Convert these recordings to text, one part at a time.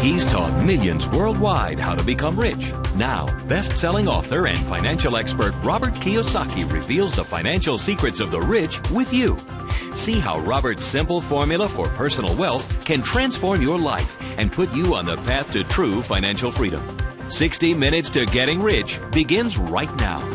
He's taught millions worldwide how to become rich. Now, best-selling author and financial expert Robert Kiyosaki reveals the financial secrets of the rich with you. See how Robert's simple formula for personal wealth can transform your life and put you on the path to true financial freedom. 60 Minutes to Getting Rich begins right now.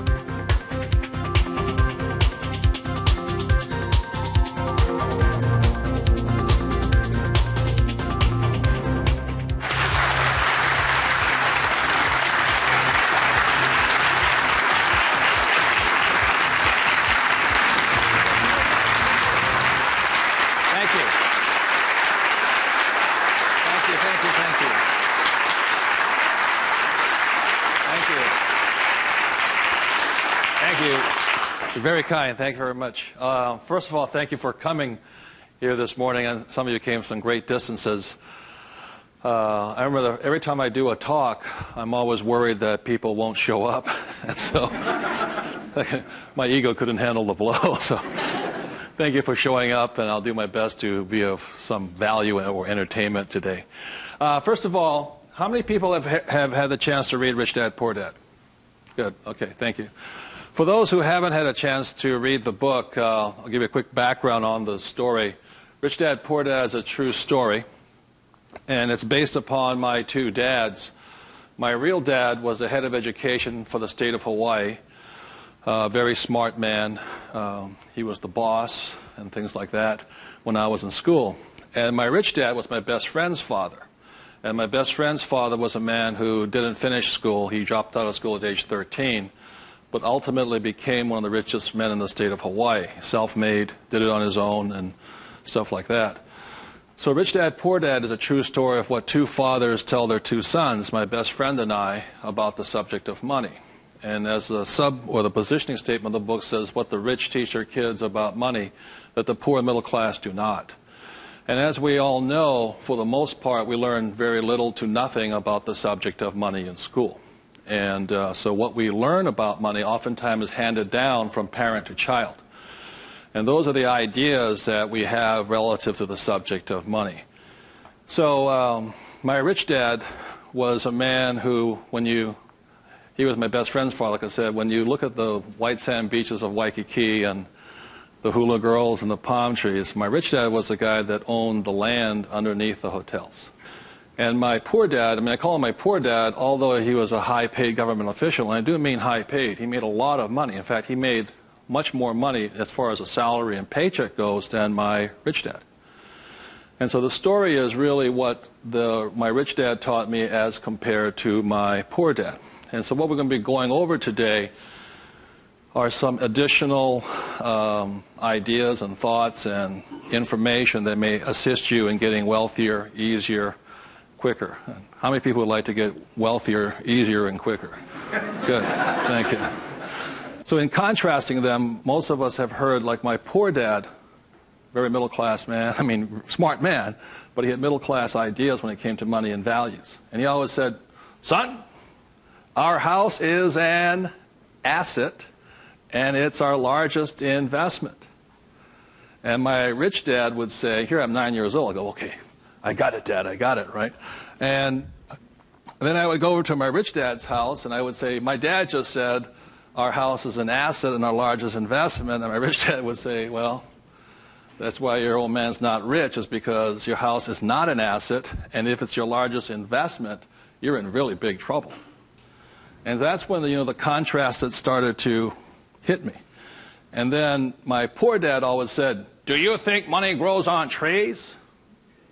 Very kind. Thank you very much. First of all, thank you for coming here this morning, and some of you came some great distances. I remember every time I do a talk, I'm always worried that people won't show up, and so my ego couldn't handle the blow. So thank you for showing up, and I'll do my best to be of some value or entertainment today. First of all, how many people have had the chance to read Rich Dad, Poor Dad? Good. Okay, thank you. For those who haven't had a chance to read the book, I'll give you a quick background on the story. Rich Dad, Poor Dad is a true story, and it's based upon my two dads. My real dad was the head of education for the state of Hawaii, a very smart man. He was the boss and things like that when I was in school. And my rich dad was my best friend's father. And my best friend's father was a man who didn't finish school. He dropped out of school at age 13. But ultimately became one of the richest men in the state of Hawaii. Self-made, did it on his own, and stuff like that. So Rich Dad, Poor Dad is a true story of what two fathers tell their two sons, my best friend and I, about the subject of money. And as the the positioning statement of the book says, what the rich teach their kids about money, that the poor and middle class do not. And as we all know, for the most part, we learn very little to nothing about the subject of money in school. And so what we learn about money oftentimes is handed down from parent to child. And those are the ideas that we have relative to the subject of money. So my rich dad was a man who, he was my best friend's father, like I said, when you look at the white sand beaches of Waikiki and the hula girls and the palm trees, my rich dad was the guy that owned the land underneath the hotels. And my poor dad, I call him my poor dad, although he was a high-paid government official, and I do mean high-paid. He made a lot of money. In fact, he made much more money as far as a salary and paycheck goes than my rich dad. And so the story is really what my rich dad taught me as compared to my poor dad. And so what we're going to be going over today are some additional ideas and thoughts and information that may assist you in getting wealthier, easier, quicker. How many people would like to get wealthier, easier, and quicker? Good. Thank you. So in contrasting them, most of us have heard, like my poor dad, very middle-class man, smart man, but he had middle-class ideas when it came to money and values. And he always said, son, our house is an asset, and it's our largest investment. And my rich dad would say, here I'm 9 years old. I go, okay, I got it, Dad, I got it, right? And then I would go over to my rich dad's house, and I would say, my dad just said our house is an asset and our largest investment. And my rich dad would say, well, that's why your old man's not rich, is because your house is not an asset, and if it's your largest investment, you're in really big trouble. And that's when the contrast that started to hit me. And then my poor dad always said, do you think money grows on trees?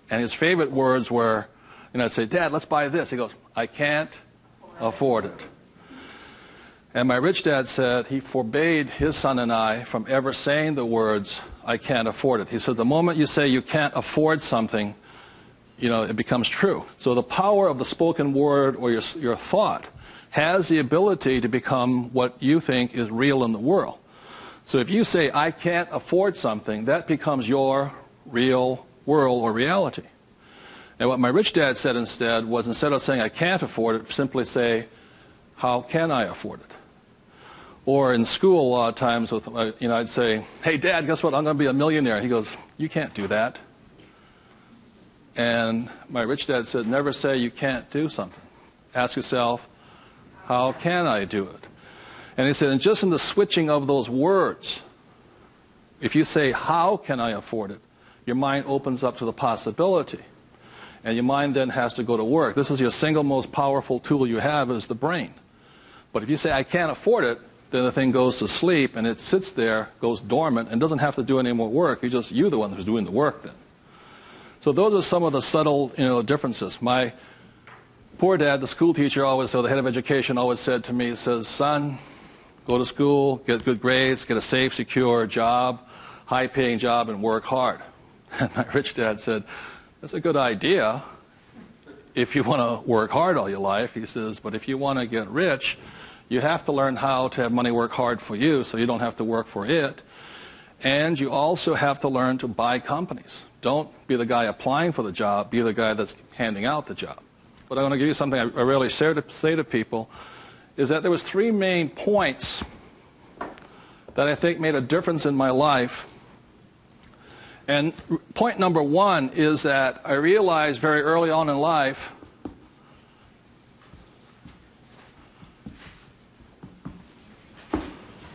And his favorite words were, I'd say, Dad, let's buy this. He goes, I can't afford it. And my rich dad said he forbade his son and I from ever saying the words, I can't afford it. He said, the moment you say you can't afford something, it becomes true. So the power of the spoken word or your thought has the ability to become what you think is real in the world. So if you say, I can't afford something, that becomes your real world or reality. And what my rich dad said instead was, instead of saying I can't afford it, simply say, how can I afford it? Or in school, a lot of times, I'd say, hey, Dad, guess what? I'm going to be a millionaire. He goes, you can't do that. And my rich dad said, never say you can't do something. Ask yourself, how can I do it? And he said, and just in the switching of those words, if you say, how can I afford it, your mind opens up to the possibility. And your mind then has to go to work. This is your single most powerful tool you have is the brain. But if you say, I can't afford it, then the thing goes to sleep and it sits there, goes dormant, and doesn't have to do any more work. You're the one who's doing the work then. So those are some of the subtle, differences. My poor dad, the school teacher, the head of education, always said to me, he says, son, go to school, get good grades, get a safe, secure job, high-paying job, and work hard. And my rich dad said, that's a good idea if you want to work hard all your life. He says, but if you want to get rich, you have to learn how to have money work hard for you so you don't have to work for it. And you also have to learn to buy companies. Don't be the guy applying for the job, be the guy that's handing out the job. But I want to give you something I rarely say to people, is that there was 3 main points that I think made a difference in my life. And point number 1 is that I realized very early on in life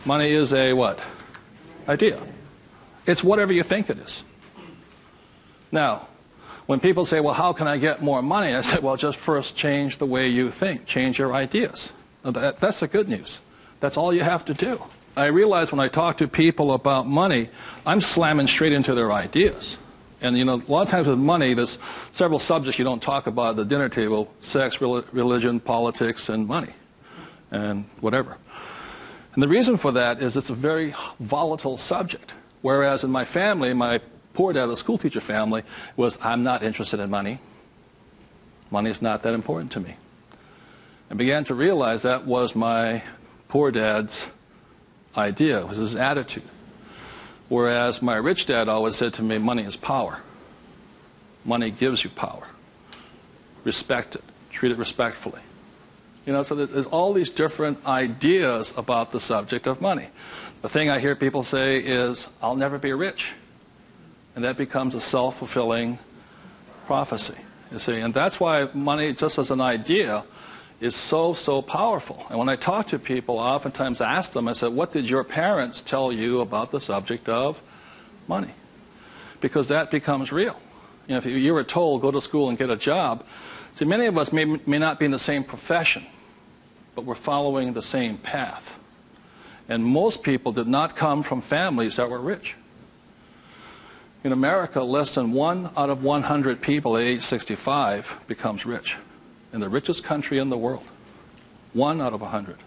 money is a what? Idea. It's whatever you think it is. Now, when people say, well, how can I get more money? I say, well, just first change the way you think. Change your ideas. Now, that's the good news. That's all you have to do. I realize when I talk to people about money, I'm slamming straight into their ideas. And, a lot of times with money, there's several subjects you don't talk about at the dinner table: sex, religion, politics, and money, and whatever. And the reason for that is it's a very volatile subject. Whereas in my family, my poor dad, the school teacher family, was, I'm not interested in money. Money is not that important to me. I began to realize that was my poor dad's idea, was his attitude. Whereas my rich dad always said to me, money is power. Money gives you power. Respect it. Treat it respectfully. So there's all these different ideas about the subject of money. The thing I hear people say is, I'll never be rich. And that becomes a self-fulfilling prophecy, you see. And that's why money, just as an idea, is so, so powerful. And when I talk to people, I oftentimes ask them, I said, what did your parents tell you about the subject of money? Because that becomes real. If you were told, go to school and get a job, see, many of us may not be in the same profession, but we're following the same path. And most people did not come from families that were rich. In America, less than 1 out of 100 people at age 65 becomes rich. In the richest country in the world. 1 out of 100.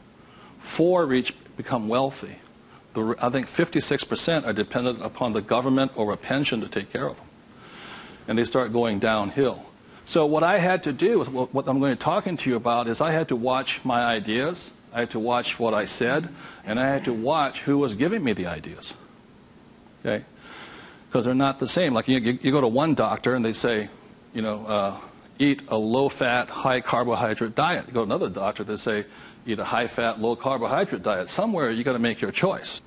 4 become wealthy. I think 56% are dependent upon the government or a pension to take care of them. And they start going downhill. So what I had to do, what I'm going to be talking to you about, is I had to watch my ideas, I had to watch what I said, and I had to watch who was giving me the ideas. Okay? Because they're not the same. Like you go to one doctor and they say, eat a low-fat, high-carbohydrate diet. You go to another doctor, they say, eat a high-fat, low-carbohydrate diet. Somewhere you got to make your choice.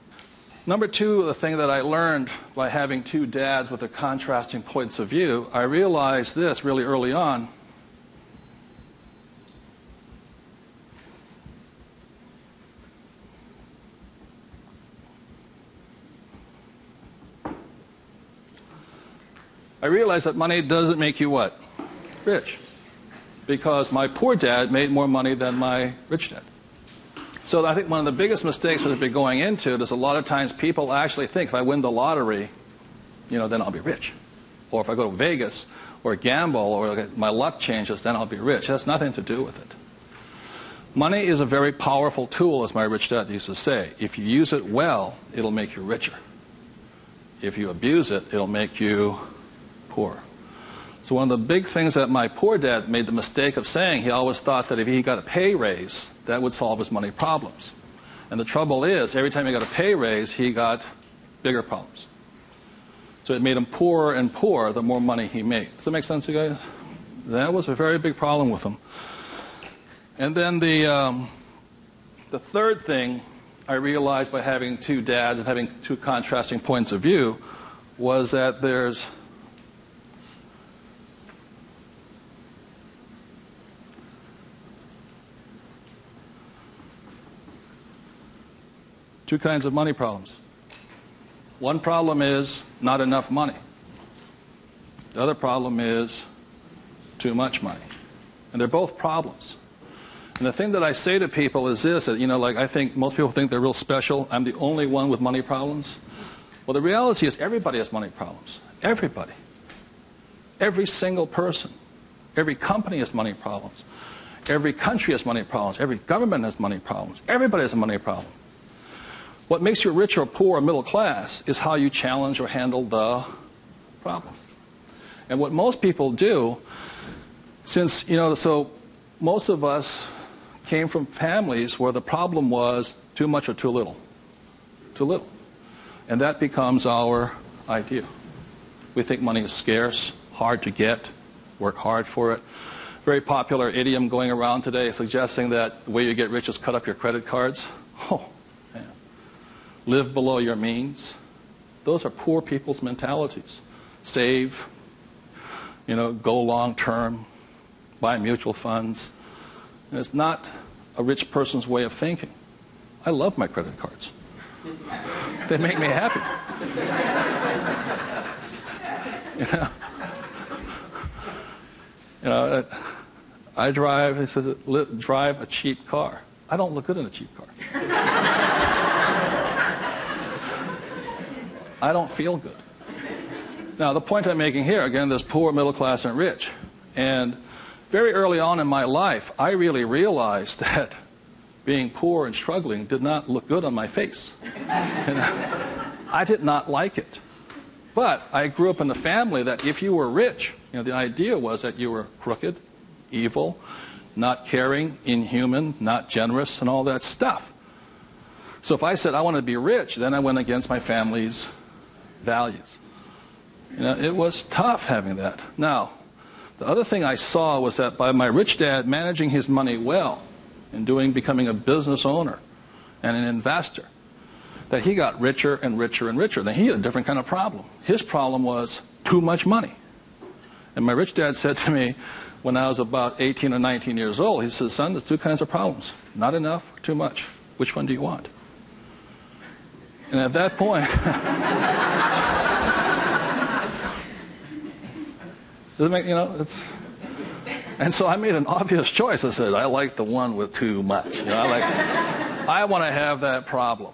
Number 2, the thing that I learned by having 2 dads with their contrasting points of view, I realized this really early on. I realized that money doesn't make you what? Rich. Because my poor dad made more money than my rich dad. So I think one of the biggest mistakes we've been going into is a lot of times people actually think if I win the lottery, then I'll be rich. Or if I go to Vegas or gamble or my luck changes, then I'll be rich. It has nothing to do with it. Money is a very powerful tool, as my rich dad used to say. If you use it well, it'll make you richer. If you abuse it, it'll make you poor. So one of the big things that my poor dad made the mistake of saying, he always thought that if he got a pay raise, that would solve his money problems. And the trouble is, every time he got a pay raise, he got bigger problems. So it made him poorer and poorer the more money he made. Does that make sense, you guys? That was a very big problem with him. And then the third thing I realized by having 2 dads and having 2 contrasting points of view was that there's Two kinds of money problems. One problem is not enough money. The other problem is too much money. And they're both problems. And the thing that I say to people is this, that, like I think most people think they're real special. I'm the only one with money problems. Well, the reality is everybody has money problems. Everybody. Every single person. Every company has money problems. Every country has money problems. Every government has money problems. Everybody has a money problem. What makes you rich or poor or middle class is how you challenge or handle the problem. And what most people do, since, so most of us came from families where the problem was too much or too little. Too little. And that becomes our idea. We think money is scarce, hard to get, work hard for it. Very popular idiom going around today suggesting that the way you get rich is cut up your credit cards. Oh, man. Live below your means. Those are poor people's mentalities. Save, go long term, buy mutual funds. And it's not a rich person's way of thinking. I love my credit cards. They make me happy. I drive, it says, drive a cheap car. I don't look good in a cheap car. I don't feel good. Now, the point I'm making here, again, there's poor, middle class, and rich. And very early on in my life, I really realized that being poor and struggling did not look good on my face. I did not like it. But I grew up in a family that if you were rich, the idea was that you were crooked, evil, not caring, inhuman, not generous, and all that stuff. So if I said I want to be rich, then I went against my family's values. It was tough having that. Now, the other thing I saw was that by my rich dad managing his money well and becoming a business owner and an investor, that he got richer and richer and richer. Then he had a different kind of problem. His problem was too much money. And my rich dad said to me when I was about 18 or 19 years old, he said, son, there's two kinds of problems. Not enough, or too much. Which one do you want? And at that point, and so I made an obvious choice. I said, I like the one with too much. I want to have that problem.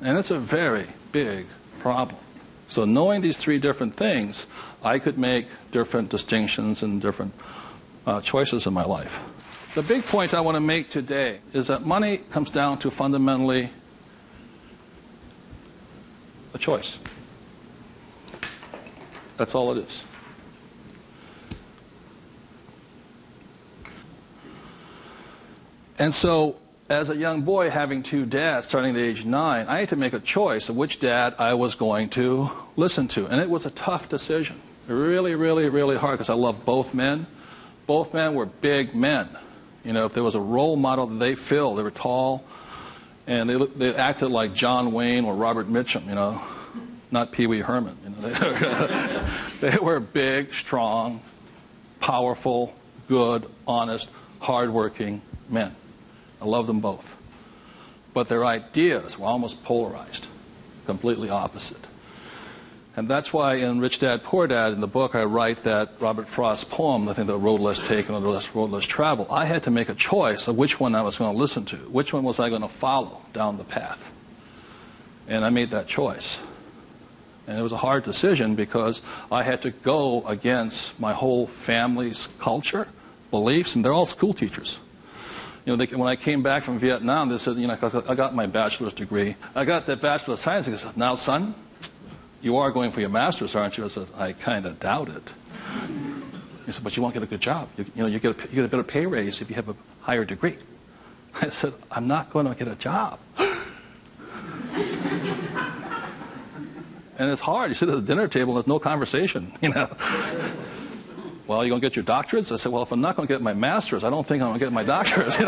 And it's a very big problem. So knowing these three different things, I could make different distinctions and different choices in my life. The big point I want to make today is that money comes down to fundamentally a choice. That's all it is. And so, as a young boy having two dads starting at age 9, I had to make a choice of which dad I was going to listen to. And it was a tough decision. Really, really, really hard because I loved both men. Both men were big men. If there was a role model that they filled, they were tall, and they acted like John Wayne or Robert Mitchum, not Pee Wee Herman. They were big, strong, powerful, good, honest, hardworking men. I loved them both. But their ideas were almost polarized, completely opposite. And that's why in Rich Dad, Poor Dad, in the book, I write that Robert Frost's poem, I think, The Road Less Taken or The Road Less Traveled, I had to make a choice of which one I was going to listen to. Which one was I going to follow down the path? And I made that choice. And it was a hard decision because I had to go against my whole family's culture, beliefs, and they're all school teachers. When I came back from Vietnam, they said, 'cause I got my bachelor's degree. I got that Bachelor of Science. They said, now, son, you are going for your master's, aren't you? I said, I kind of doubt it. He said, but you won't get a good job. You get a better pay raise if you have a higher degree. I said, I'm not going to get a job. And it's hard. You sit at the dinner table and there's no conversation, Well, are you going to get your doctorates? I said, well, if I'm not going to get my master's, I don't think I'm going to get my doctorates,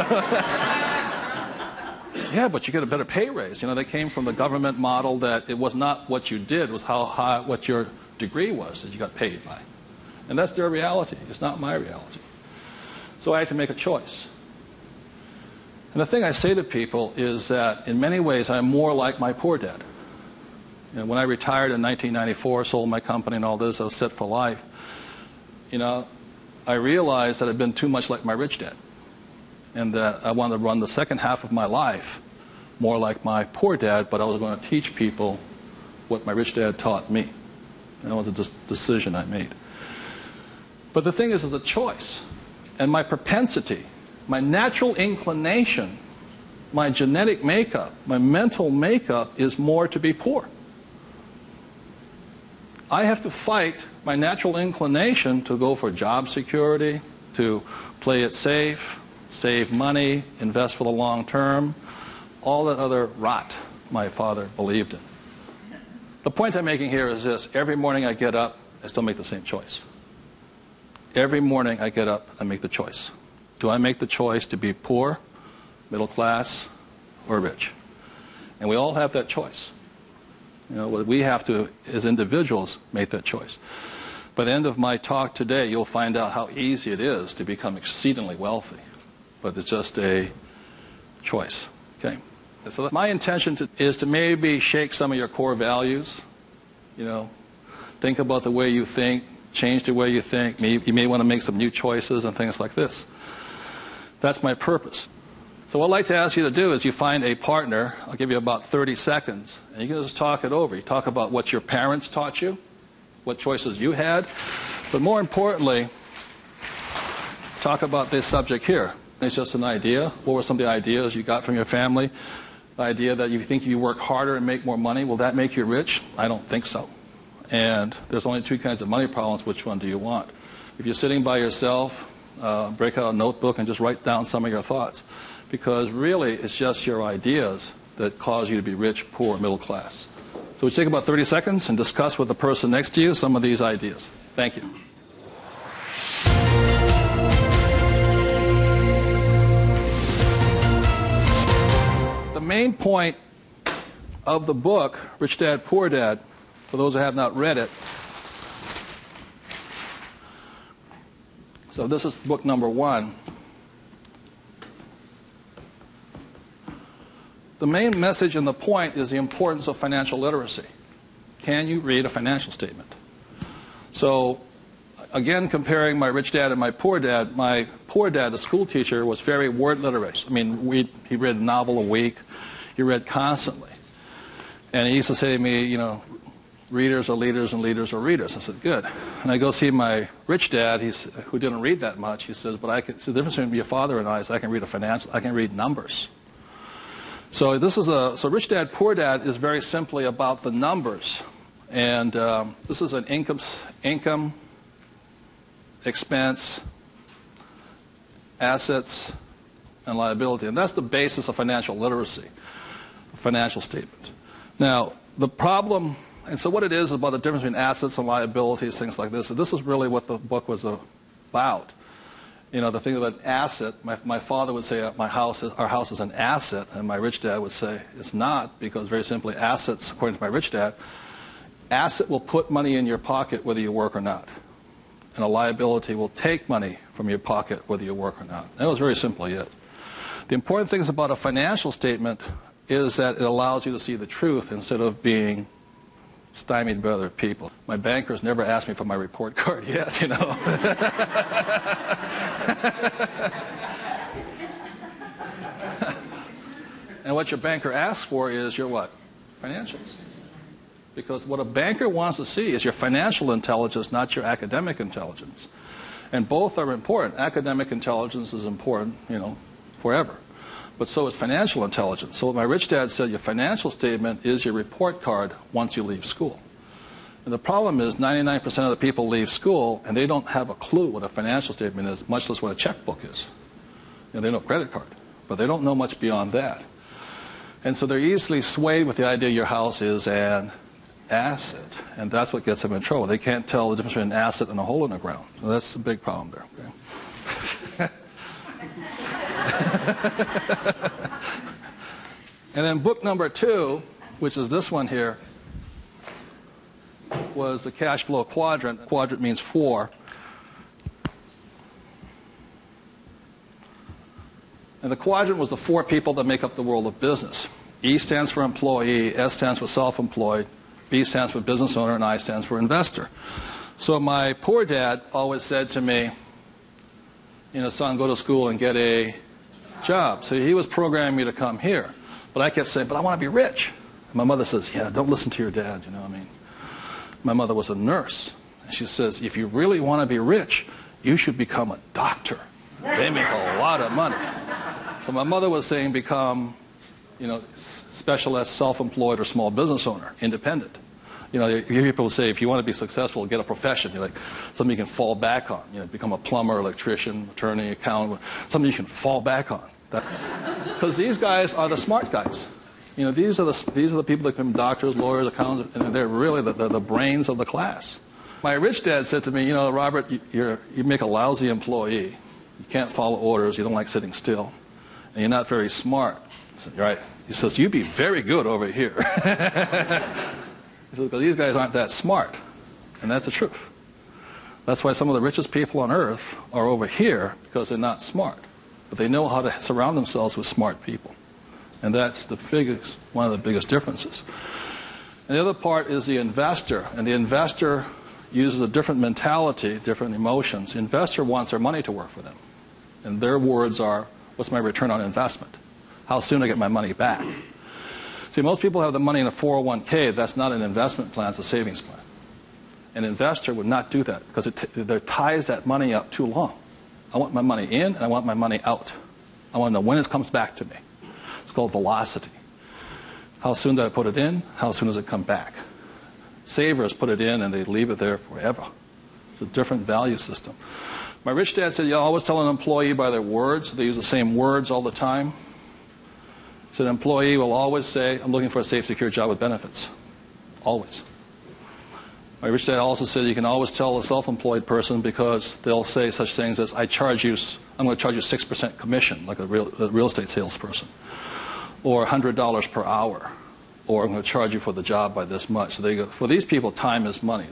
Yeah, but you get a better pay raise. They came from the government model that it was not what you did, it was how high, what your degree was that you got paid by. And that's their reality. It's not my reality. So I had to make a choice. And the thing I say to people is that in many ways I'm more like my poor dad. You know, when I retired in 1994, sold my company and all this, I was set for life. You know, I realized that I'd been too much like my rich dad, and that I wanted to run the second half of my life more like my poor dad, but I was going to teach people what my rich dad taught me. And that was a decision I made. But the thing is, it's a choice. And my propensity, my natural inclination, my genetic makeup, my mental makeup is more to be poor. I have to fight my natural inclination to go for job security, to play it safe, save money, invest for the long term, all that other rot my father believed in. The point I'm making here is this: every morning I get up, I still make the same choice. Every morning I get up, I make the choice. Do I make the choice to be poor, middle class, or rich? And we all have that choice. You know, we have to, as individuals, make that choice. By the end of my talk today, you'll find out how easy it is to become exceedingly wealthy. But it's just a choice. Okay. So my intention is to maybe shake some of your core values. You know, think about the way you think, change the way you think. You may want to make some new choices and things like this. That's my purpose. So what I'd like to ask you to do is you find a partner. I'll give you about 30 seconds, and you can just talk it over. You talk about what your parents taught you, what choices you had, but more importantly, talk about this subject here. It's just an idea. What were some of the ideas you got from your family? The idea that you think you work harder and make more money, will that make you rich? I don't think so. And there's only two kinds of money problems. Which one do you want? If you're sitting by yourself, break out a notebook and just write down some of your thoughts. Because really, it's just your ideas that cause you to be rich, poor, middle class. So we take about 30 seconds and discuss with the person next to you some of these ideas. Thank you. The main point of the book, Rich Dad, Poor Dad, for those who have not read it, so this is book number 1. The main message and the point is the importance of financial literacy. Can you read a financial statement? So, again, comparing my rich dad and my poor dad, the school teacher, was very word literate. I mean, he read a novel a week. He read constantly. And he used to say to me, you know, readers are leaders and leaders are readers. I said, good. And I go see my rich dad, who didn't read that much. He says, but the difference between your father and I is I can read numbers. So so Rich Dad, Poor Dad is very simply about the numbers. And this is an income, expense, assets, and liability. And that's the basis of financial literacy, a financial statement. Now, the problem, and so what it is about the difference between assets and liabilities, things like this, this is really what the book was about. You know, the thing about asset, my father would say our house is an asset, and my rich dad would say it's not, because very simply assets, according to my rich dad, asset will put money in your pocket whether you work or not. And a liability will take money from your pocket whether you work or not. That was very simply it. The important things about a financial statement is that it allows you to see the truth instead of being stymied by other people. My bankers never asked me for my report card yet, you know. And what your banker asks for is your what? Financials. Because what a banker wants to see is your financial intelligence, not your academic intelligence. And both are important. Academic intelligence is important, you know, forever. But so is financial intelligence. So what my rich dad said, your financial statement is your report card once you leave school. And the problem is 99% of the people leave school and they don't have a clue what a financial statement is, much less what a checkbook is. You know, they know credit card, but they don't know much beyond that. And so they're easily swayed with the idea your house is an asset, and that's what gets them in trouble. They can't tell the difference between an asset and a hole in the ground. So that's a big problem there. Okay? And then book number 2, which is this one here, was the cash flow quadrant. Quadrant means 4. And the quadrant was the four people that make up the world of business. E stands for employee, S stands for self-employed, B stands for business owner, and I stands for investor. So my poor dad always said to me, son, go to school and get a job. So he was programming me to come here. But I kept saying, but I want to be rich. And my mother says, yeah, don't listen to your dad, My mother was a nurse. And she says, if you really want to be rich, you should become a doctor. They make a lot of money. So my mother was saying become, specialist, self-employed, or small business owner, independent. You hear people say, if you want to be successful, get a profession. Something you can fall back on. Become a plumber, electrician, attorney, accountant, something you can fall back on. Because these guys are the smart guys. These are the people that become doctors, lawyers, accountants, and they're really the brains of the class. My rich dad said to me, Robert, you make a lousy employee. You can't follow orders. You don't like sitting still. And you're not very smart. I said, you're right. He says, you'd be very good over here. He says, because these guys aren't that smart. And that's the truth. That's why some of the richest people on earth are over here, because they're not smart. But they know how to surround themselves with smart people. And that's one of the biggest differences. And the other part is the investor. And the investor uses a different mentality, different emotions. The investor wants their money to work for them. And their words are, what's my return on investment? How soon do I get my money back? See, most people have the money in a 401k. That's not an investment plan, it's a savings plan. An investor would not do that because it ties that money up too long. I want my money in and I want my money out. I want to know when it comes back to me. It's called velocity. How soon do I put it in? How soon does it come back? Savers put it in and they leave it there forever. It's a different value system. My rich dad said, you always tell an employee by their words. They use the same words all the time. So an employee will always say, I'm looking for a safe, secure job with benefits. Always. My rich dad also said you can always tell a self-employed person because they'll say such things as, I'm going to charge you 6% commission, like a real estate salesperson, or $100 per hour, or I'm going to charge you for the job by this much. So they go, for these people, time is money.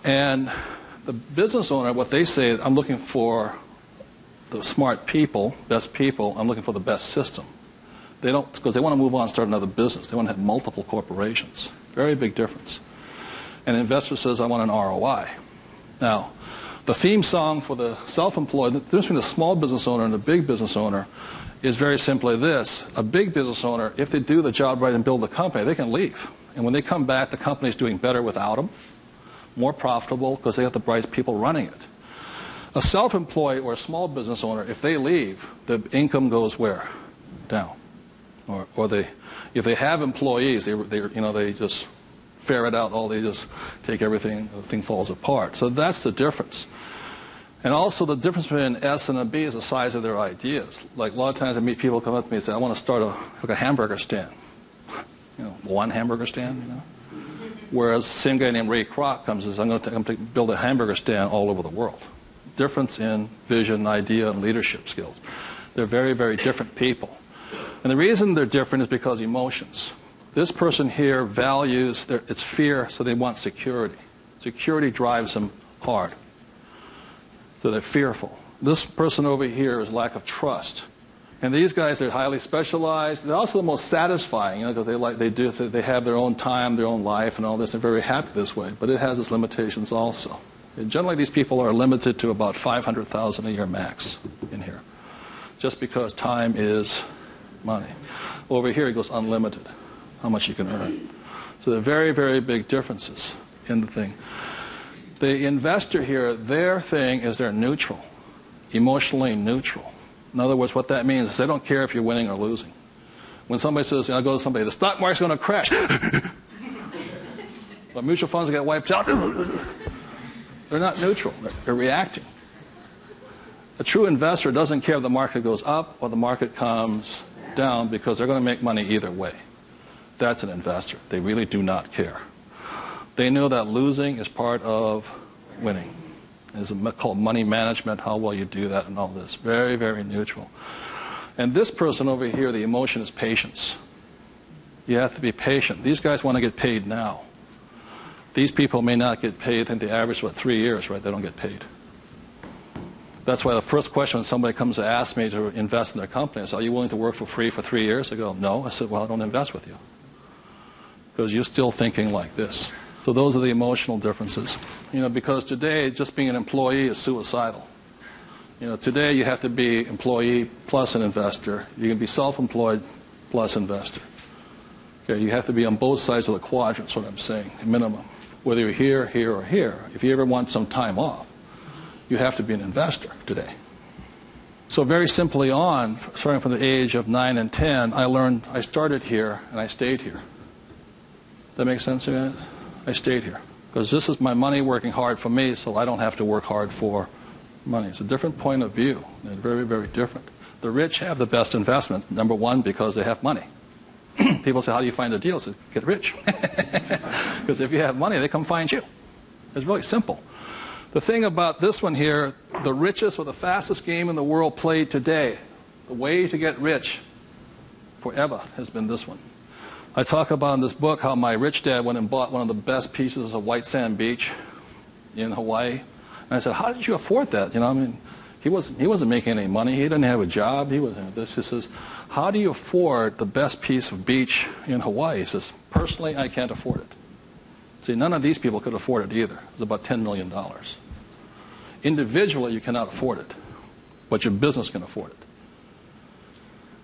And the business owner, what they say, I'm looking for the smart people, best people, I'm looking for the best system. They don't, because they want to move on and start another business. They want to have multiple corporations. Very big difference. And an investor says, I want an ROI. Now, the theme song for the self-employed, the difference between the small business owner and the big business owner is very simply this. A big business owner, if they do the job right and build the company, they can leave. And when they come back, the company's doing better without them, more profitable because they have the right people running it. A self-employed or a small business owner, if they leave, the income goes where? Down. Or if they have employees, they just ferret out they just take everything, the thing falls apart. So that's the difference. And also the difference between an S and a B is the size of their ideas. Like a lot of times I meet people come up to me and say, I want to start a hamburger stand. One hamburger stand, Whereas the same guy named Ray Kroc comes and says, I'm going to build a hamburger stand all over the world. Difference in vision, idea, and leadership skills. They're very, very different people. And the reason they're different is because emotions. This person here values, it's fear, so they want security. Security drives them hard. So they're fearful. This person over here is lack of trust. And these guys, they're highly specialized. They're also the most satisfying, because they have their own time, their own life, and all this. They're very happy this way, but it has its limitations also. And generally, these people are limited to about $500,000 a year max in here, just because time is money. Over here, it goes unlimited, how much you can earn. So there are very, very big differences in the thing. The investor here, their thing is they're neutral, emotionally neutral. In other words, what that means is they don't care if you're winning or losing. When somebody says, I go to somebody, the stock market's going to crash. But mutual funds get wiped out. They're not neutral. They're reacting. A true investor doesn't care if the market goes up or the market comes down because they're going to make money either way. That's an investor. They really do not care. They know that losing is part of winning. It's called money management, how well you do that and all this. Very, very neutral. And this person over here, the emotion is patience. You have to be patient. These guys want to get paid now. These people may not get paid. I think the average is, 3 years, right? They don't get paid. That's why the first question when somebody comes to ask me to invest in their company is, are you willing to work for free for 3 years? I go, no. I said, well, I don't invest with you because you're still thinking like this. So those are the emotional differences. Because today, just being an employee is suicidal. Today you have to be employee plus an investor. You can be self-employed plus investor. Okay, you have to be on both sides of the quadrant, is what I'm saying, minimum. Whether you're here, here, or here, if you ever want some time off, you have to be an investor today. So very simply on, starting from the age of 9 and 10, I started here and I stayed here. That makes sense to you guys? I stayed here. Because this is my money working hard for me, so I don't have to work hard for money. It's a different point of view. They're very, very different. The rich have the best investments, number one, because they have money. People say, how do you find the deals? Get rich. Because if you have money, they come find you. It's really simple. The thing about this one here, the richest or the fastest game in the world played today, the way to get rich forever has been this one. I talk about in this book how my rich dad went and bought one of the best pieces of white sand beach in Hawaii. And I said, how did you afford that? He wasn't making any money. He didn't have a job. He wasn't this. He says, how do you afford the best piece of beach in Hawaii? He says, personally, I can't afford it. See, none of these people could afford it either. It was about $10 million. Individually, you cannot afford it, but your business can afford it.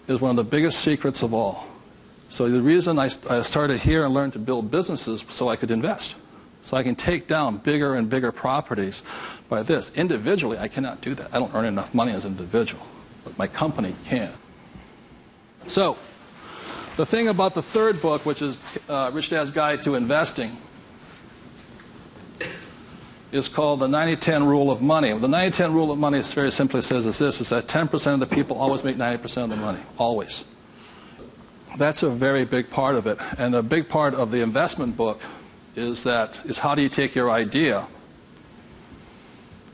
It's one of the biggest secrets of all. So the reason I started here and learned to build businesses so I could invest. So I can take down bigger and bigger properties by this. Individually, I cannot do that. I don't earn enough money as an individual, but my company can. So the thing about the third book, which is Rich Dad's Guide to Investing, is called the 90-10 Rule of Money. The 90-10 Rule of Money very simply says is that 10% of the people always make 90% of the money, always. That's a very big part of it. And a big part of the investment book is how do you take your idea,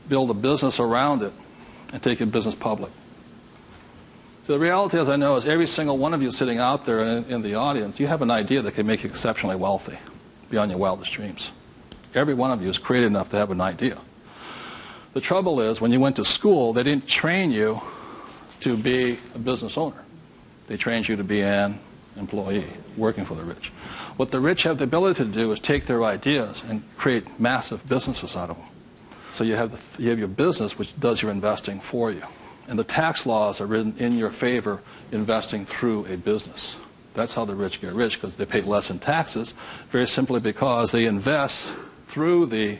build a business around it, and take your business public. So the reality, as I know, is every single one of you sitting out there in the audience, you have an idea that can make you exceptionally wealthy beyond your wildest dreams. Every one of you is creative enough to have an idea. The trouble is, when you went to school, they didn't train you to be a business owner. They trained you to be an employee, working for the rich. What the rich have the ability to do is take their ideas and create massive businesses out of them. So you have your business, which does your investing for you. And the tax laws are written in your favor investing through a business. That's how the rich get rich, because they pay less in taxes, very simply because they invest through the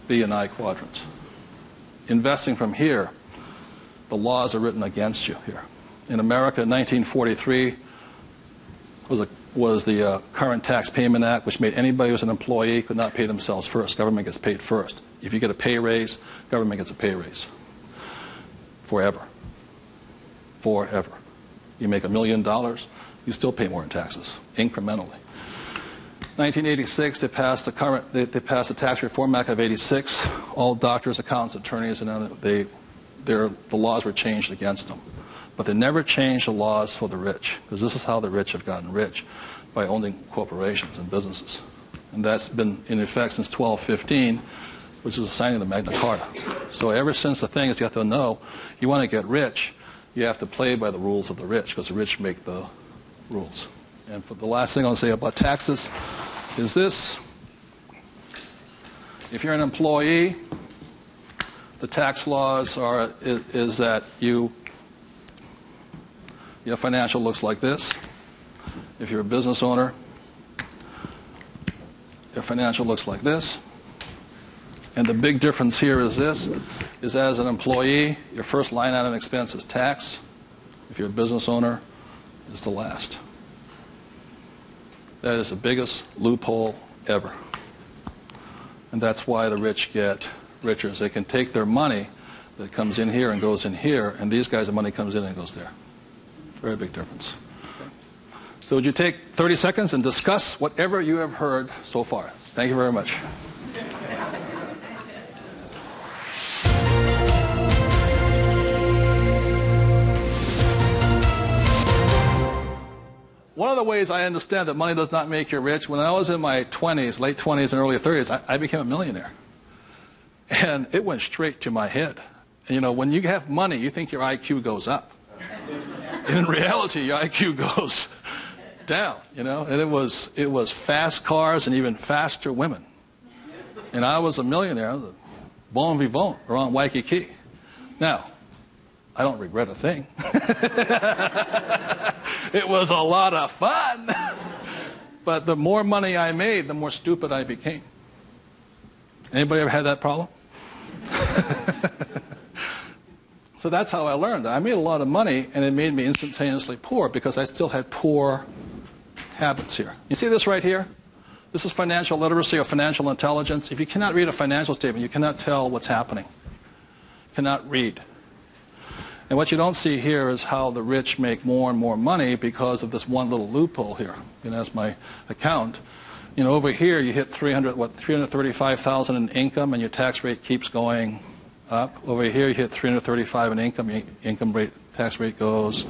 B and I quadrants. Investing from here, the laws are written against you here. In America, 1943 was the Current Tax Payment Act, which made anybody who was an employee could not pay themselves first. Government gets paid first. If you get a pay raise, government gets a pay raise. Forever. Forever. You make $1 million, you still pay more in taxes, incrementally. 1986, they passed the Tax Reform Act of '86. All doctors, accountants, attorneys, and the laws were changed against them. But they never changed the laws for the rich, because this is how the rich have gotten rich, by owning corporations and businesses. And that's been in effect since 1215, which is the signing of the Magna Carta. So ever since the thing is, you have to know, you want to get rich, you have to play by the rules of the rich, because the rich make the rules. And for the last thing I want to say about taxes is this. If you're an employee, the tax laws is that your financial looks like this. If you're a business owner, your financial looks like this. And the big difference here is this, is as an employee, your first line item expense is tax. If you're a business owner, it's the last. That is the biggest loophole ever. And that's why the rich get richer. They can take their money that comes in here and goes in here, and these guys, the money comes in and goes there. Very big difference. Okay. So would you take 30 seconds and discuss whatever you have heard so far? Thank you very much. one of the ways I understand that money does not make you rich, when I was in my 20s, late 20s and early 30s, I became a millionaire. And it went straight to my head. And, you know, when you have money, you think your IQ goes up. And in reality, your IQ goes down, you know. And it was fast cars and even faster women. And I was a millionaire. I was a bon vivant around Waikiki. Now, I don't regret a thing. It was a lot of fun. But the more money I made, the more stupid I became. Anybody ever had that problem? So that's how I learned. I made a lot of money, and it made me instantaneously poor because I still had poor habits here. You see this right here? This is financial literacy or financial intelligence. If you cannot read a financial statement, you cannot tell what's happening. You cannot read. And what you don't see here is how the rich make more and more money because of this one little loophole here. You know, that's my account. You know, over here you hit 335,000 in income, and your tax rate keeps going up. Over here you hit 335 in income, tax rate goes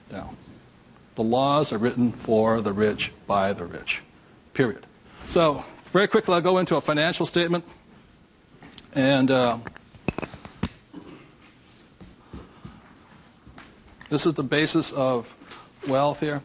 down. The laws are written for the rich by the rich. Period. So very quickly I'll go into a financial statement, and this is the basis of wealth here.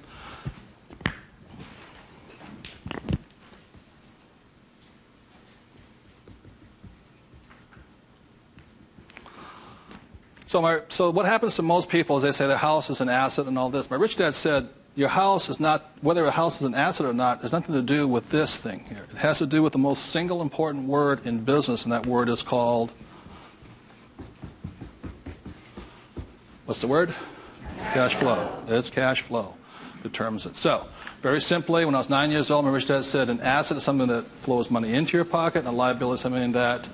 So what happens to most people is they say their house is an asset and all this. My rich dad said, your house is not, whether a house is an asset or not, has nothing to do with this thing here. It has to do with the most single important word in business, and that word is called, what's the word? Cash flow. It's cash flow determines it. So, very simply, when I was 9 years old, my rich dad said an asset is something that flows money into your pocket, and a liability is something that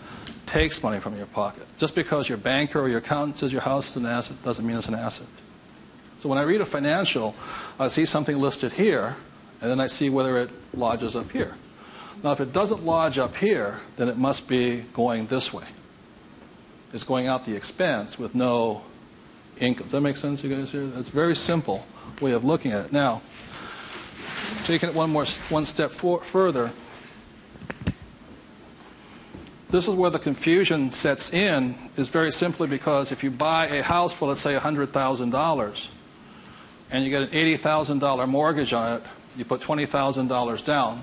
takes money from your pocket. Just because your banker or your accountant says your house is an asset doesn't mean it's an asset. So when I read a financial, I see something listed here, and then I see whether it lodges up here. Now, if it doesn't lodge up here, then it must be going this way. It's going out the expense with no income. Does that make sense, you guys here? That's a very simple way of looking at it. Now, taking it one step further, this is where the confusion sets in, is very simply because if you buy a house for, let's say, $100,000, and you get an $80,000 mortgage on it, you put $20,000 down,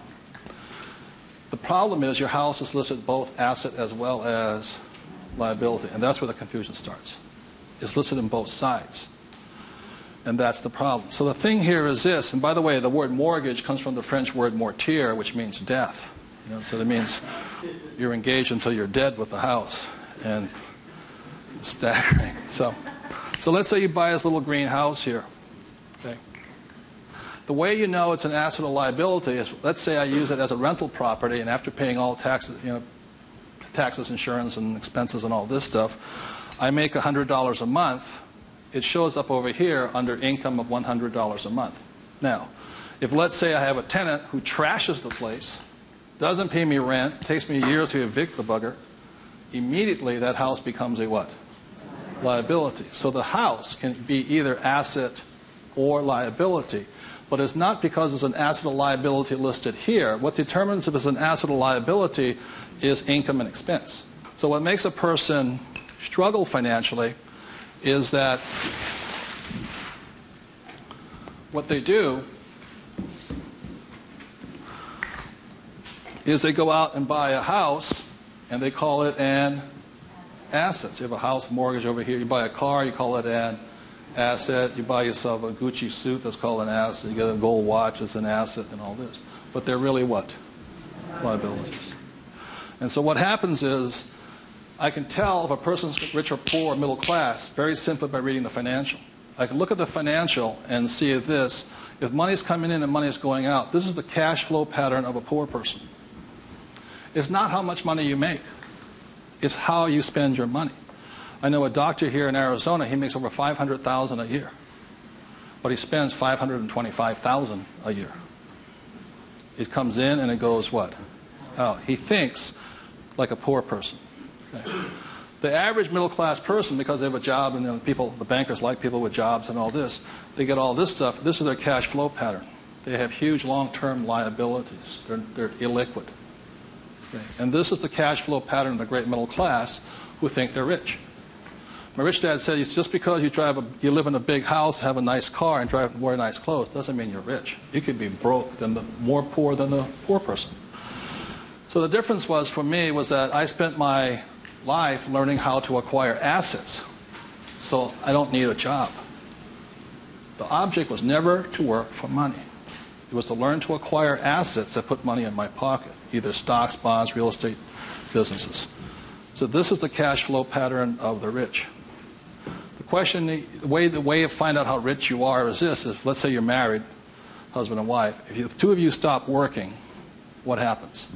the problem is your house is listed both asset as well as liability, and that's where the confusion starts. It's listed in both sides, and that's the problem. So the thing here is this, and by the way, the word mortgage comes from the French word mortir, which means death. You know, so that means you're engaged until you're dead with the house, and it's staggering. So let's say you buy this little green house here. Okay. The way you know it's an asset or liability is, let's say I use it as a rental property, and after paying all taxes, you know, taxes, insurance, and expenses, and all this stuff, I make $100 a month. It shows up over here under income of $100 a month. Now, if let's say I have a tenant who trashes the place, doesn't pay me rent, takes me years to evict the bugger, immediately that house becomes a what? Liability. So the house can be either asset or liability. But it's not because it's an asset or liability listed here. What determines if it's an asset or liability is income and expense. So what makes a person struggle financially is that what they do is they go out and buy a house, and they call it an asset. So you have a house mortgage over here. You buy a car, you call it an asset. You buy yourself a Gucci suit, that's called an asset. You get a gold watch, it's an asset, and all this. But they're really what? Liabilities. And so what happens is, I can tell if a person's rich or poor or middle class very simply by reading the financial. I can look at the financial and see this. If money's coming in and money's going out, this is the cash flow pattern of a poor person. It's not how much money you make. It's how you spend your money. I know a doctor here in Arizona, he makes over $500,000 a year. But he spends $525,000 a year. It comes in and it goes what? Out. He thinks like a poor person. Okay. The average middle-class person, because they have a job and the bankers like people with jobs and all this, they get all this stuff. This is their cash flow pattern. They have huge long-term liabilities. They're illiquid. Okay? And this is the cash flow pattern of the great middle class who think they're rich. My rich dad said, just because you live in a big house, have a nice car, and wear nice clothes, doesn't mean you're rich. You could be broke, more poor than the poor person. So the difference for me was that I spent my life learning how to acquire assets, so I don't need a job. The object was never to work for money. It was to learn to acquire assets that put money in my pocket, either stocks, bonds, real estate, businesses. So this is the cash flow pattern of the rich. The way to find out how rich you are is this. Let's say you're married, husband and wife. If the two of you stop working, what happens?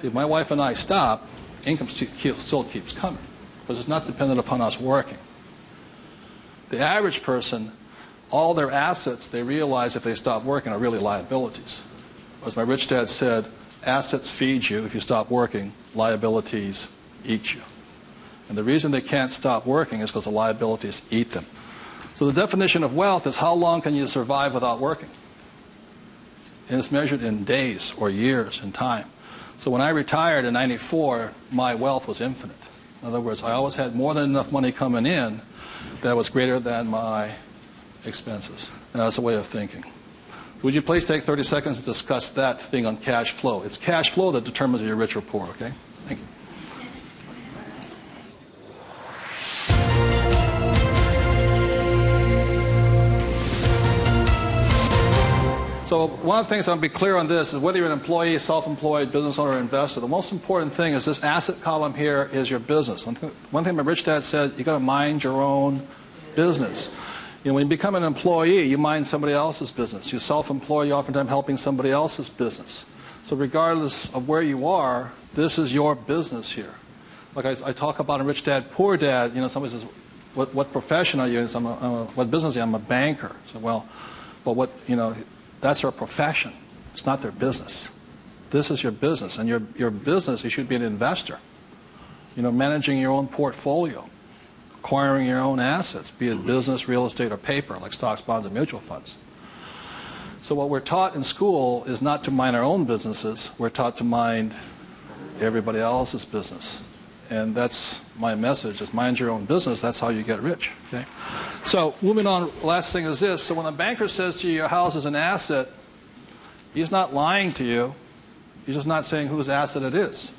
See, if my wife and I stop, income still keeps coming because it's not dependent upon us working. The average person, all their assets, they realize if they stop working, are really liabilities. As my rich dad said, assets feed you if you stop working, liabilities eat you. And the reason they can't stop working is because the liabilities eat them. So the definition of wealth is how long can you survive without working? And it's measured in days or years in time. So when I retired in '94, my wealth was infinite. In other words, I always had more than enough money coming in that was greater than my expenses. And that's a way of thinking. Would you please take 30 seconds to discuss that thing on cash flow? It's cash flow that determines if you're rich or poor, okay? Thank you. So one of the things I want to be clear on this is whether you're an employee, self-employed, business owner, or investor, the most important thing is this asset column here is your business. One thing my rich dad said, you got to mind your own business. When you become an employee, you mind somebody else's business. You're self-employed, you're oftentimes helping somebody else's business. So regardless of where you are, this is your business here. Like I talk about a rich dad, poor dad, somebody says, what profession are you in? So what business are you? I'm a banker. So but that's their profession. It's not their business. This is your business. And your business, you should be an investor. Managing your own portfolio, acquiring your own assets, be it business, real estate, or paper, like stocks, bonds, and mutual funds. So what we're taught in school is not to mind our own businesses. We're taught to mind everybody else's business. And that's my message, is mind your own business. That's how you get rich. Okay? So moving on, last thing is this. So when a banker says to you your house is an asset, he's not lying to you. He's just not saying whose asset it is.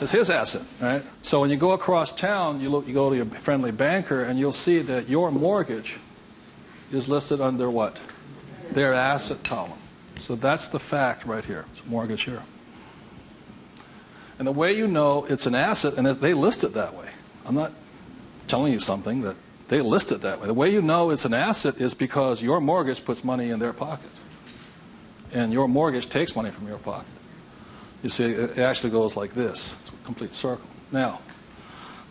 It's his asset, right? So when you go across town, you go to your friendly banker, and you'll see that your mortgage is listed under what? Their asset column. So that's the fact right here. It's mortgage here. And the way you know it's an asset, and they list it that way. I'm not telling you something, that they list it that way. The way you know it's an asset is because your mortgage puts money in their pocket. And your mortgage takes money from your pocket. You see, it actually goes like this. It's a complete circle. Now,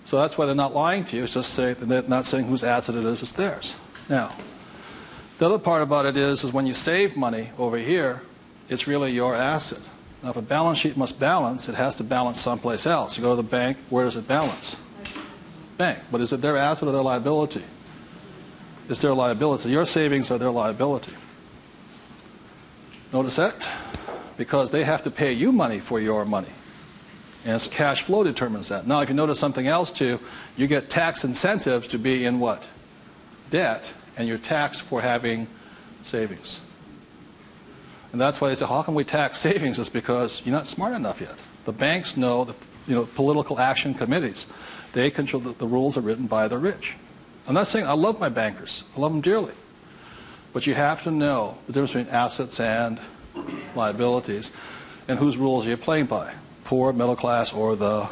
so that's why they're not lying to you. It's just they're not saying whose asset it is, it's theirs. Now, the other part about it is when you save money over here, it's really your asset. Now, if a balance sheet must balance, it has to balance someplace else. You go to the bank, where does it balance? Bank. But is it their asset or their liability? It's their liability. So your savings are their liability. Notice that? Because they have to pay you money for your money. And it's cash flow determines that. Now, if you notice something else too, you get tax incentives to be in what? Debt. And you're taxed for having savings. And that's why they say, how can we tax savings? It's because you're not smart enough yet. The banks know, political action committees, they control the rules are written by the rich. I'm not saying I love my bankers. I love them dearly. But you have to know the difference between assets and liabilities and whose rules you're playing by. Poor, middle class, or the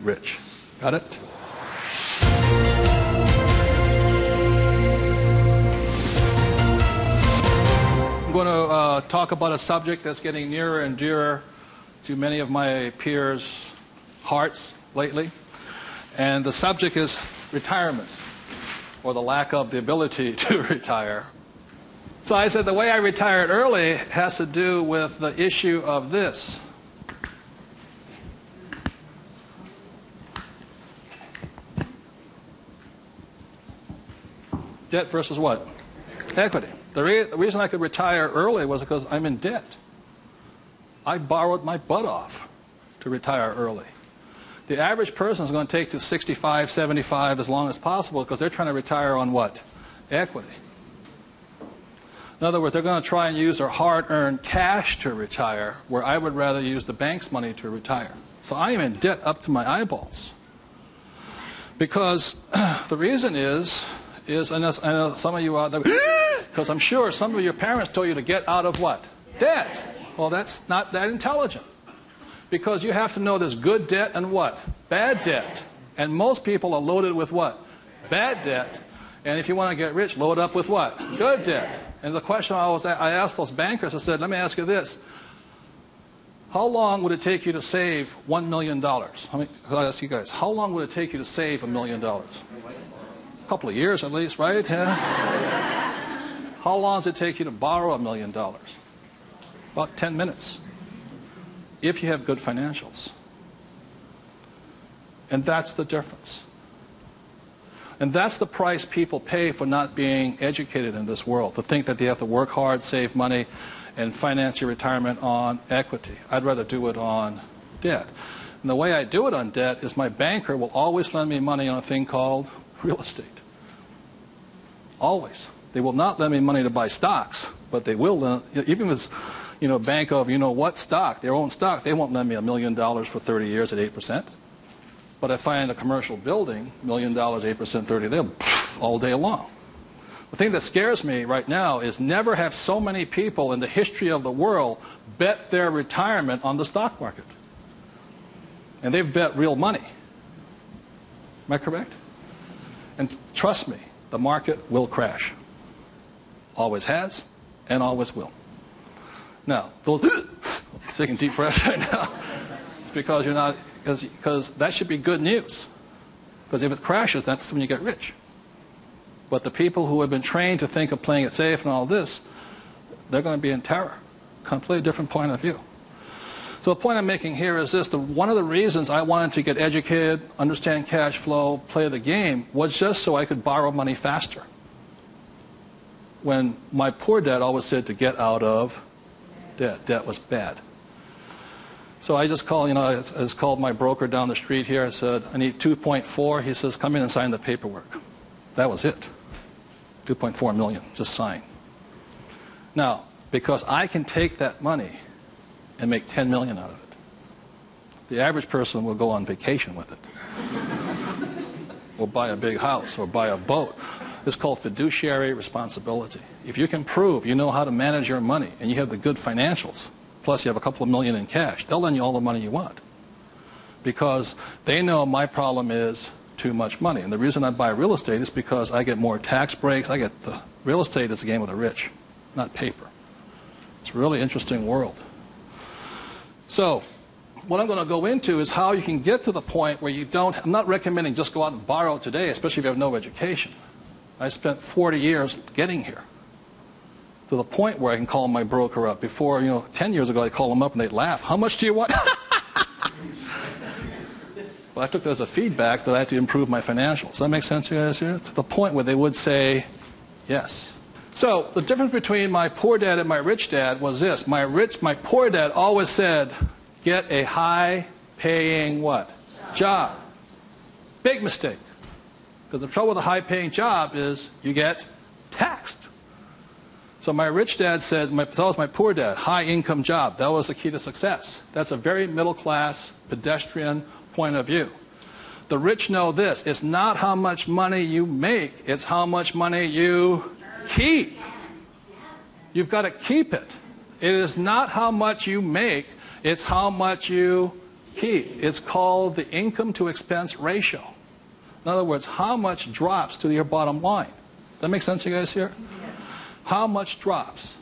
rich. Got it? I'm going to talk about a subject that's getting nearer and dearer to many of my peers' hearts lately. And the subject is retirement, or the lack of the ability to retire. So I said the way I retired early has to do with the issue of this. Debt versus what? Equity. The reason I could retire early was because I'm in debt. I borrowed my butt off to retire early. The average person is going to take to 65, 75 as long as possible because they're trying to retire on what? Equity. In other words, they're going to try and use their hard-earned cash to retire, where I would rather use the bank's money to retire. So I am in debt up to my eyeballs. Because the reason is I know some of you out there, because I'm sure some of your parents told you to get out of what? Debt. Well, that's not that intelligent. Because you have to know there's good debt and what? Bad debt. And most people are loaded with what? Bad debt. And if you want to get rich, load up with what? Good debt. And the question I asked those bankers, I said, let me ask you this. How long would it take you to save $1 million? I'll ask you guys, how long would it take you to save $1 million? A couple of years at least, right? Yeah. How long does it take you to borrow $1 million? About 10 minutes. If you have good financials. And that's the difference. And that's the price people pay for not being educated in this world, to think that they have to work hard, save money, and finance your retirement on equity. I'd rather do it on debt. And the way I do it on debt is my banker will always lend me money on a thing called real estate. Always. They will not lend me money to buy stocks, but they will lend, even if it's bank of what stock, their own stock, they won't lend me $1 million for 30 years at 8%. But if I find a commercial building, $1 million, 8%, 30, they'll all day long. The thing that scares me right now is never have so many people in the history of the world bet their retirement on the stock market. And they've bet real money. Am I correct? And trust me, the market will crash. Always has and always will. Now, those taking deep breaths right now, it's because you're not, because that should be good news. Because if it crashes, that's when you get rich. But the people who have been trained to think of playing it safe and all this, they're going to be in terror. Completely different point of view. So the point I'm making here is this. One of the reasons I wanted to get educated, understand cash flow, play the game, was just so I could borrow money faster. When my poor dad always said to get out of debt. Debt was bad. So I just called, I just called my broker down the street here. I said, I need 2.4. He says, come in and sign the paperwork. That was it. 2.4 million, just sign. Now, because I can take that money and make 10 million out of it, the average person will go on vacation with it. Or buy a big house, or buy a boat. It's called fiduciary responsibility. If you can prove you know how to manage your money and you have the good financials, plus you have a couple of million in cash, they'll lend you all the money you want. Because they know my problem is too much money. And the reason I buy real estate is because I get more tax breaks. The real estate is a game of the rich, not paper. It's a really interesting world. So what I'm going to go into is how you can get to the point where you don't, I'm not recommending just go out and borrow today, especially if you have no education. I spent 40 years getting here to the point where I can call my broker up. Before, 10 years ago, I'd call them up and they'd laugh. How much do you want? Well, I took that as a feedback that I had to improve my financials. Does that make sense to you guys here? To the point where they would say yes. So the difference between my poor dad and my rich dad was this. My poor dad always said, get a high-paying what? Job. Big mistake. Because the trouble with a high-paying job is you get taxed. So my rich dad said, so was my poor dad, high-income job. That was the key to success. That's a very middle-class, pedestrian point of view. The rich know this. It's not how much money you make. It's how much money you keep. You've got to keep it. It is not how much you make. It's how much you keep. It's called the income to expense ratio. In other words, how much drops to your bottom line. Does that make sense to you guys here? Yes. How much drops?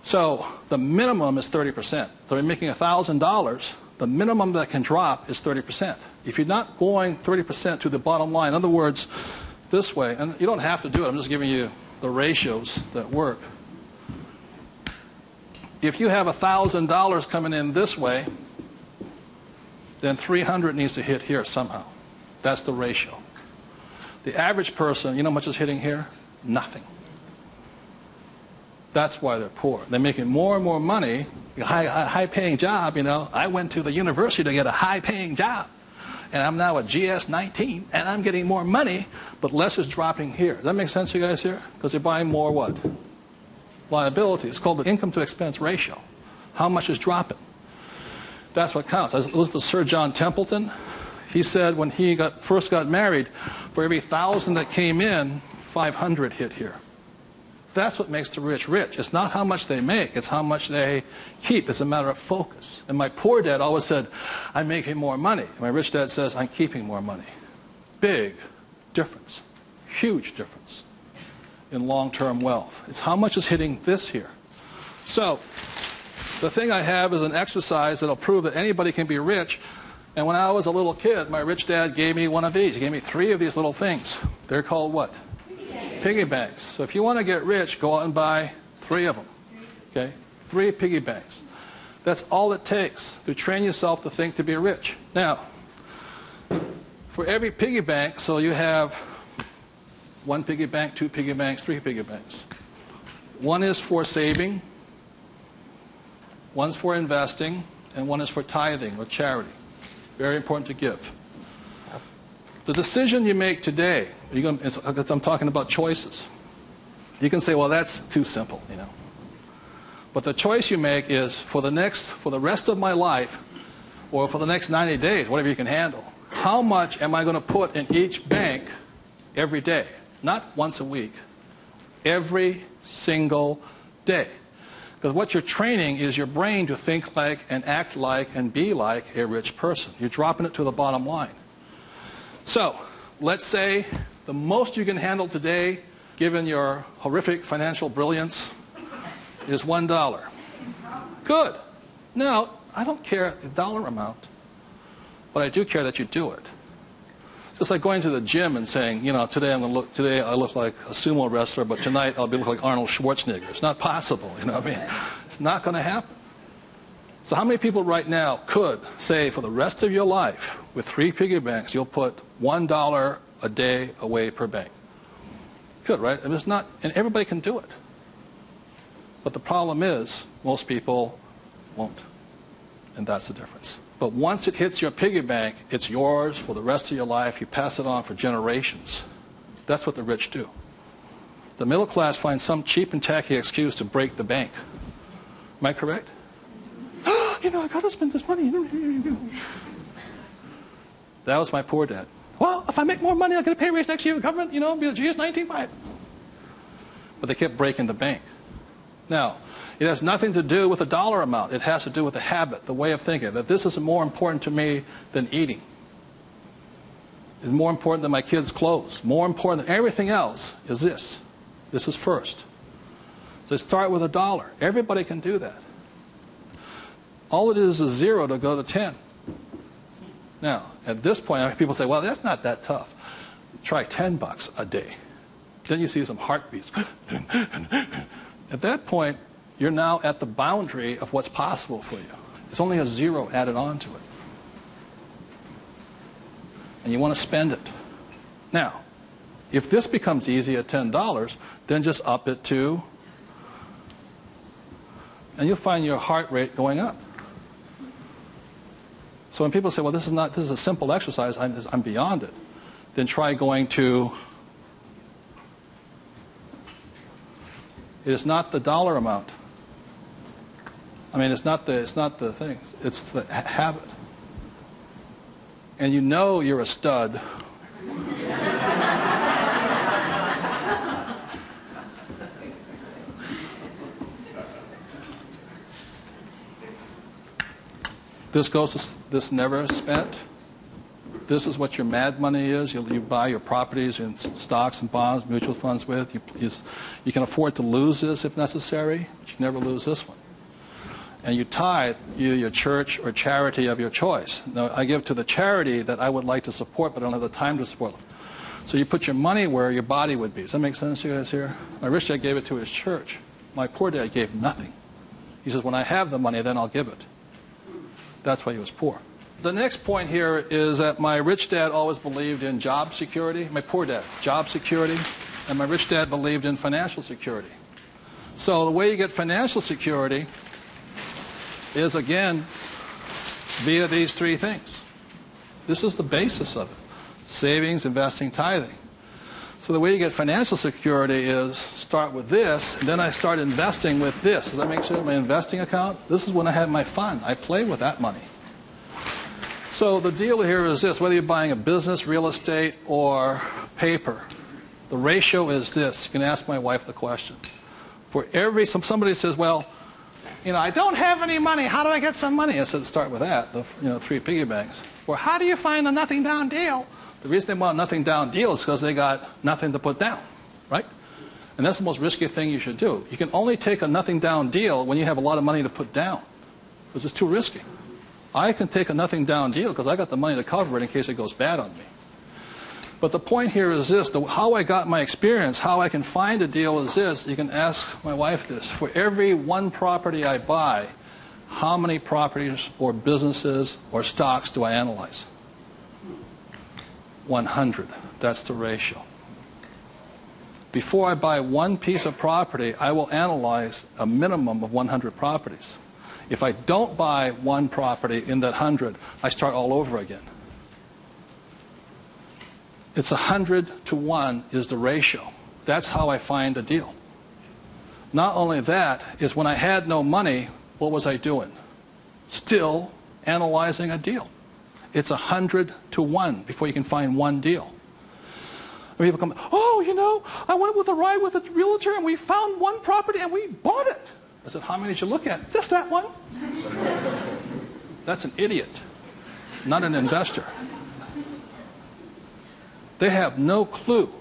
So the minimum is 30%. So you're making $1,000, the minimum that can drop is 30%. If you're not going 30% to the bottom line, in other words, this way, and you don't have to do it, I'm just giving you the ratios that work. If you have $1,000 coming in this way, then 300 needs to hit here somehow. That's the ratio. The average person, you know how much is hitting here? Nothing. That's why they're poor. They're making more and more money, high-paying job, you know. I went to the university to get a high-paying job, and I'm now a GS-19, and I'm getting more money, but less is dropping here. Does that make sense to you guys here? Because they're buying more what? Liability. It's called the income-to-expense ratio. How much is dropping? That's what counts. I listened to Sir John Templeton. He said when he first got married, for every 1,000 that came in, 500 hit here. That's what makes the rich rich. It's not how much they make, it's how much they keep. It's a matter of focus. And my poor dad always said, I'm making more money. And my rich dad says, I'm keeping more money. Big difference. Huge difference in long-term wealth. It's how much is hitting this here. So, the thing I have is an exercise that'll prove that anybody can be rich. And when I was a little kid, my rich dad gave me one of these. He gave me 3 of these little things. They're called what? Piggy banks. So if you want to get rich, go out and buy 3 of them. Okay? 3 piggy banks. That's all it takes to train yourself to think to be rich. Now, for every piggy bank, so you have 1 piggy bank, 2 piggy banks, 3 piggy banks. 1 is for saving, 1's for investing, and 1 is for tithing or charity. Very important to give. The decision you make today, I'm talking about choices. You can say, well, that's too simple, you know. But the choice you make is for the rest of my life, or for the next 90 days, whatever you can handle, how much am I going to put in each bank every day? Not once a week. Every single day. Because what you're training is your brain to think like and act like and be like a rich person. You're dropping it to the bottom line. So, let's say the most you can handle today, given your horrific financial brilliance, is $1. Good. Now, I don't care the dollar amount, but I do care that you do it. It's like going to the gym and saying, you know, today I look like a sumo wrestler, but tonight I'll look like Arnold Schwarzenegger. It's not possible, you know what I mean? It's not going to happen. So how many people right now could say for the rest of your life, with 3 piggy banks, you'll put $1 a day away per bank? Good, right? And it's not, and everybody can do it. But the problem is, most people won't. And that's the difference. But once it hits your piggy bank, it's yours for the rest of your life. You pass it on for generations. That's what the rich do. The middle class finds some cheap and tacky excuse to break the bank. Am I correct? You know, I got to spend this money. That was my poor dad. Well, if I make more money, I'll get a pay raise next year. The government, you know, be a GS-19. But they kept breaking the bank. Now, it has nothing to do with the dollar amount. It has to do with the habit, the way of thinking, that this is more important to me than eating. It's more important than my kids' clothes. More important than everything else is this. This is first. So start with $1. Everybody can do that. All it is 0 to go to 10. Now, at this point, people say, well, that's not that tough. Try $10 a day. Then you see some heartbeats. At that point, you're now at the boundary of what's possible for you. It's only a 0 added on to it. And you want to spend it. Now, if this becomes easy at $10, then just up it to, and you'll find your heart rate going up. So when people say, well, this is a simple exercise, I'm beyond it, then try going to, it is not the dollar amount. I mean, it's not the thing. It's the habit. And you know you're a stud. This never spent. This is what your mad money is. You buy your properties and stocks and bonds, mutual funds with. You can afford to lose this if necessary, but you never lose this one. And you tithe your church or charity of your choice. Now, I give to the charity that I would like to support, but I don't have the time to support. So you put your money where your body would be. Does that make sense to you guys here? My rich dad gave it to his church. My poor dad gave nothing. He says, when I have the money, then I'll give it. That's why he was poor. the next point here is that my rich dad always believed in job security. My poor dad, job security. And my rich dad believed in financial security. So the way you get financial security is, again, via these three things. This is the basis of it. Savings, investing, tithing. So the way you get financial security is start with this, and then I start investing with this. Does that make sense? My investing account, this is when I have my fun. I play with that money. So the deal here is this, whether you're buying a business, real estate, or paper, the ratio is this. You can ask my wife the question. For every, somebody says, well, I don't have any money. How do I get some money? I said, start with that, the 3 piggy banks. Well, how do you find a nothing down deal? The reason they want a nothing down deal is because they got nothing to put down, right? And that's the most risky thing you should do. You can only take a nothing down deal when you have a lot of money to put down, because it's too risky. I can take a nothing down deal because I got the money to cover it in case it goes bad on me. But the point here is this, how I got my experience, how I can find a deal is this. You can ask my wife this. For every one property I buy, how many properties or businesses or stocks do I analyze? 100. That's the ratio. Before I buy one piece of property, I will analyze a minimum of 100 properties. If I don't buy one property in that 100, I start all over again. It's 100 to 1 is the ratio. That's how I find a deal. Not only that, is when I had no money, what was I doing? Still analyzing a deal. It's 100 to 1 before you can find one deal. And people come, I went with a ride with a realtor and we found one property and we bought it. I said, how many did you look at? Just that one. That's an idiot, not an investor. They have no clue.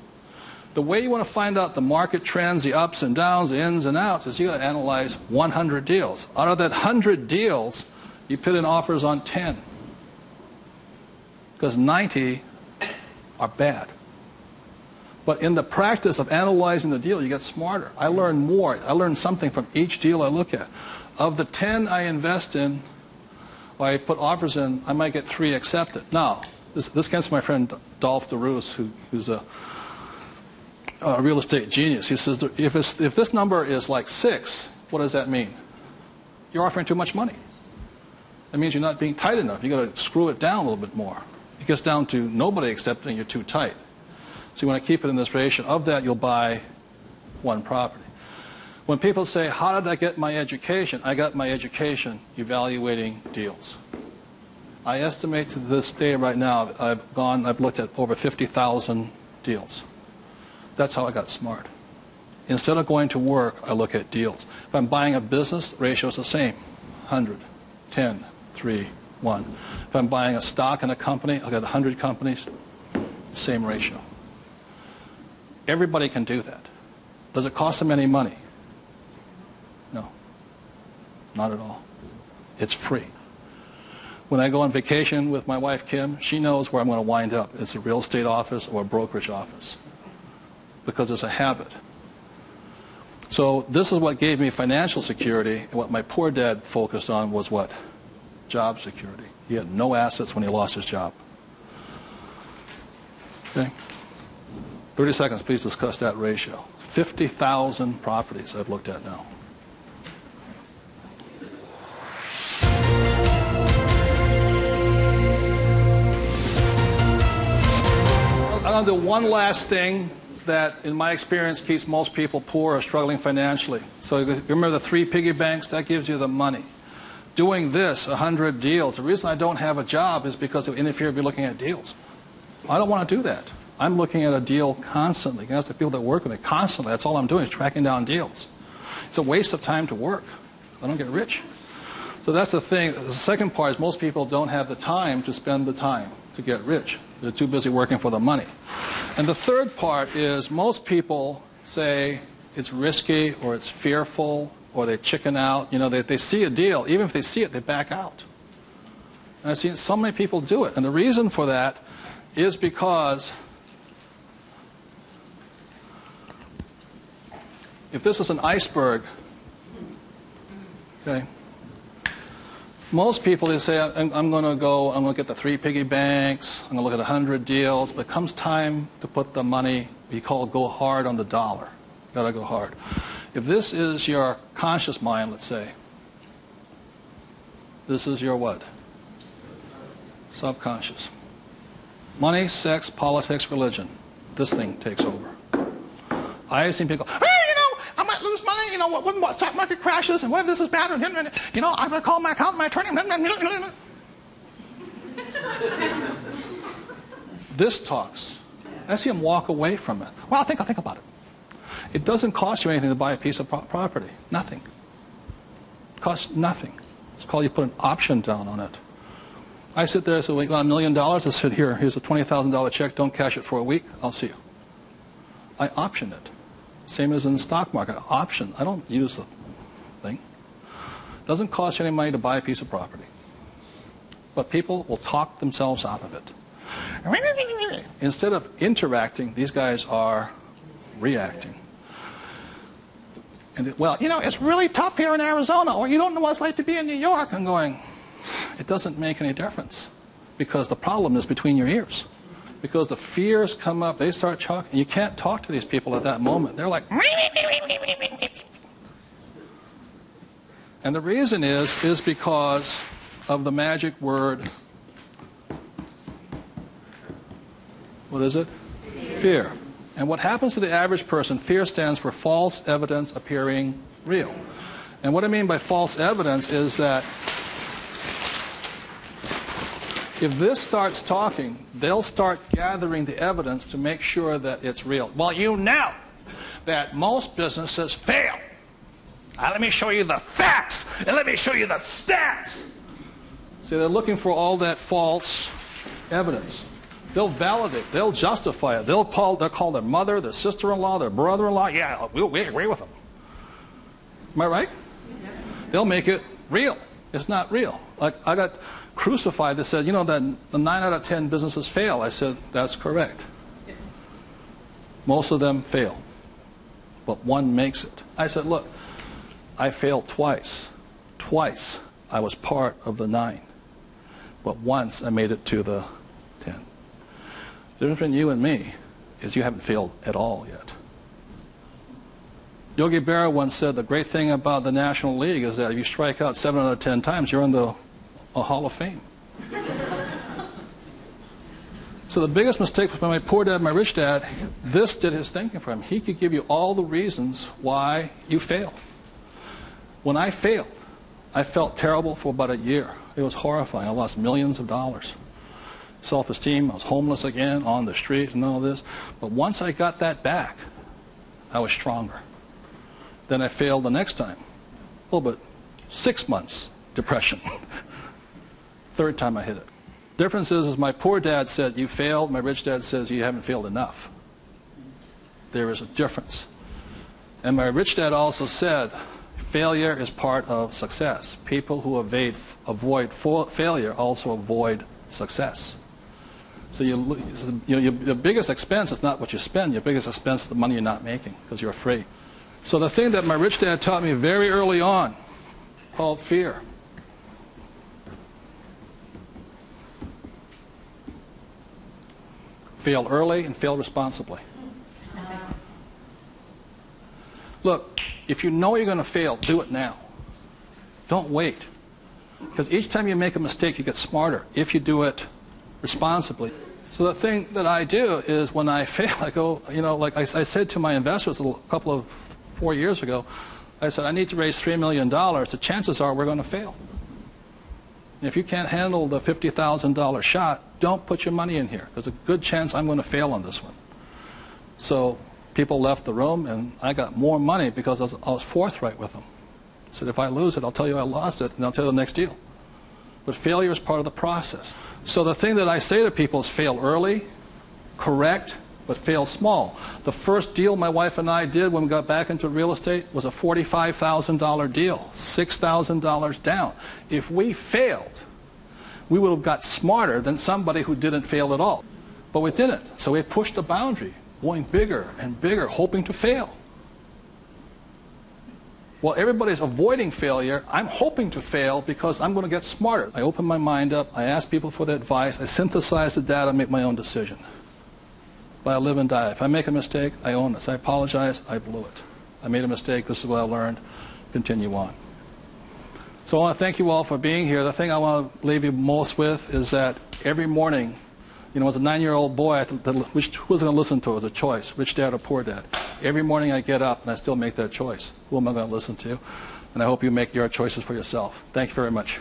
The way you want to find out the market trends, the ups and downs, the ins and outs, is you got to analyze 100 deals. Out of that 100 deals, you put in offers on 10. Because 90 are bad. But in the practice of analyzing the deal, you get smarter. I learn more. I learn something from each deal I look at. Of the 10 I invest in, or I put offers in, I might get 3 accepted. Now, this comes from my friend Dolph DeRoos, who's a real estate genius. He says, if this number is like 6, what does that mean? You're offering too much money. That means you're not being tight enough. You've got to screw it down a little bit more. It gets down to nobody accepting you're too tight. So you want to keep it in this ratio. Of that, you'll buy one property. When people say, how did I get my education? I got my education evaluating deals. I estimate to this day right now, I've looked at over 50,000 deals. That's how I got smart. Instead of going to work, I look at deals. If I'm buying a business, the ratio is the same. 100, 10, 3, 1. If I'm buying a stock in a company, I've got 100 companies, same ratio. Everybody can do that. Does it cost them any money? No. Not at all. It's free. When I go on vacation with my wife, Kim, she knows where I'm going to wind up. It's a real estate office or a brokerage office because it's a habit. So this is what gave me financial security, and what my poor dad focused on was what? Job security. He had no assets when he lost his job. Okay? 30 seconds, please discuss that ratio. 50,000 properties I've looked at now. I'm going to do one last thing that, in my experience, keeps most people poor or struggling financially. So you remember the 3 piggy banks? That gives you the money. Doing this, 100 deals. The reason I don't have a job is because it interferes with looking at deals. I don't want to do that. I'm looking at a deal constantly. That's the people that work with me constantly. That's all I'm doing is tracking down deals. It's a waste of time to work. I don't get rich. So that's the thing. The second part is most people don't have the time to spend the time to get rich. They're too busy working for the money. And the third part is most people say it's risky or it's fearful or they chicken out. They see a deal. Even if they see it, they back out. And I've seen so many people do it. And the reason for that is because if this is an iceberg, okay, Most people, they say, I'm going to get the 3 piggy banks, I'm going to look at 100 deals, but it comes time to put the money, we call go hard on the dollar. Got to go hard. If this is your conscious mind, let's say, this is your what? Subconscious. Money, sex, politics, religion. This thing takes over. I've seen people go, hey, I might lose money, when the stock market crashes, and what if this is bad, and I'm going to call my accountant, my attorney. This talks. I see him walk away from it. Well, I'll think about it. It doesn't cost you anything to buy a piece of property. Nothing. It costs nothing. It's called you put an option down on it. I sit there and say, we got $1 million. I said, here's a $20,000 check. Don't cash it for a week. I'll see you. I option it. Same as in the stock market. Option. I don't use the thing. It doesn't cost you any money to buy a piece of property. But people will talk themselves out of it. Instead of interacting, these guys are reacting. And it's really tough here in Arizona, or you don't know what it's like to be in New York. I'm going, it doesn't make any difference, because the problem is between your ears. Because the fears come up, they start talking, and you can't talk to these people at that moment. They're like, and the reason is because of the magic word. What is it? Fear. And what happens to the average person, fear stands for false evidence appearing real. And what I mean by false evidence is that if this starts talking, they'll start gathering the evidence to make sure that it's real. Well, you know that most businesses fail. Let me show you the facts, and let me show you the stats. See, they're looking for all that false evidence. They'll validate, they'll justify it. They'll call their mother, their sister-in-law, their brother-in-law. Yeah, we agree with them. Am I right? They'll make it real. It's not real. Like, I got crucified that said, that the 9 out of 10 businesses fail. I said, that's correct. Most of them fail, but one makes it. I said, look, I failed twice. Twice I was part of the 9, but once I made it to the 10. The difference between you and me is you haven't failed at all yet. Yogi Berra once said the great thing about the National League is that if you strike out 7 out of 10 times, you're in the Hall of Fame. So the biggest mistake was my poor dad, my rich dad, this did his thinking for him. He could give you all the reasons why you failed. When I failed, I felt terrible for about a year. It was horrifying. I lost millions of dollars. Self-esteem, I was homeless again, on the street and all this. But once I got that back, I was stronger. Then I failed the next time. A little bit, 6 months, depression. Third time I hit it. Difference is my poor dad said, you failed. My rich dad says, you haven't failed enough. There is a difference. And my rich dad also said, failure is part of success. People who avoid failure also avoid success. So your biggest expense is not what you spend. Your biggest expense is the money you're not making because you're afraid. So the thing that my rich dad taught me very early on, called fear. Fail early and fail responsibly. Look, if you know you're going to fail, do it now. Don't wait. Because each time you make a mistake, you get smarter if you do it responsibly. So the thing that I do is when I fail, I go, like I said to my investors a couple of 4 years ago, I said, I need to raise $3 million. The chances are we're going to fail. And if you can't handle the $50,000 shot, don't put your money in here. There's a good chance I'm going to fail on this one. So people left the room, and I got more money because I was forthright with them. I said, if I lose it, I'll tell you I lost it, and I'll tell you the next deal. But failure is part of the process. So the thing that I say to people is fail early, correct, but fail small. The first deal my wife and I did when we got back into real estate was a $45,000 deal, $6,000 down. If we failed, we would have got smarter than somebody who didn't fail at all. But we didn't. So we pushed the boundary, going bigger and bigger, hoping to fail. Well, everybody's avoiding failure. I'm hoping to fail because I'm going to get smarter. I open my mind up. I ask people for their advice. I synthesize the data, make my own decision. But I live and die. If I make a mistake, I own this. I apologize. I blew it. I made a mistake. This is what I learned. Continue on. So I want to thank you all for being here. The thing I want to leave you most with is that every morning, as a 9-year-old boy, which who was going to listen to? It was a choice, rich dad or poor dad. Every morning I get up and I still make that choice. Who am I going to listen to? And I hope you make your choices for yourself. Thank you very much.